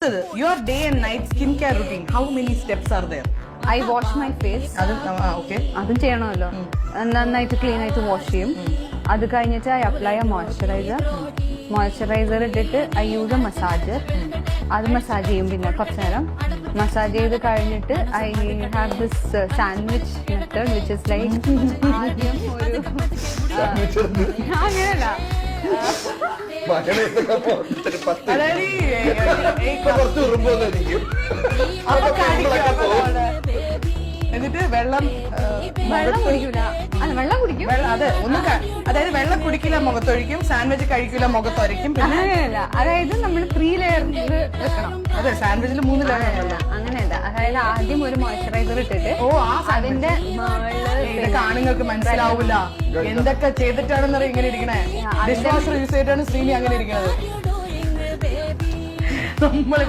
അടുത്തത് your day and night skin care routine, how many steps are there? I wash my face. Okay, അതും ചെയ്യണമല്ലോ. നന്നായിട്ട് clean ആയിട്ട് wash ചെയ്യും. അത് കഴിഞ്ഞിട്ട് ഐ അപ്ലൈ എ മോയ്സ്ചറൈസർ ഇട്ടിട്ട് ഐ യൂസ് എ മസാജർ. അത് മസാജ് ചെയ്യും. പിന്നെ കുറച്ചു നേരം മസാജ് ചെയ്ത് കഴിഞ്ഞിട്ട് I have this sandwich method which is like ആദ്യം ഒരു അങ്ങനെയല്ല, എന്നിട്ട് വെള്ളം കുടിക്കൂല. അല്ല, വെള്ളം കുടിക്കും. അതായത് വെള്ളം കുടിക്കില്ല, മുഖത്തൊഴിക്കും. സാൻഡ്വിച്ച് കഴിക്കില്ല, മുഖത്തൊരയ്ക്കും. പിന്നെ അങ്ങനെയല്ല, അതായത് നമ്മൾ 3 ലെയറിൽ വെക്കണം. അതെ, സാൻഡ്വിച്ചിൽ 3 ലെയർ ആണല്ലോ. അങ്ങനെയല്ല, അതായത് ആദ്യം ഒരു മോയ്സ്ചറൈസർ ഇട്ടിട്ട് അതിന്റെ ഇതൊക്കെ ആണുങ്ങൾക്ക് മനസ്സിലാവൂല എന്തൊക്കെ ചെയ്തിട്ടാണെന്ന് ഇങ്ങനെ ഇരിക്കണേ. ഡിഷ് വാഷർ യൂസ് ചെയ്തിട്ടാണ് ശ്രീനി അങ്ങനെ ഇരിക്കണത്. നമ്മൾ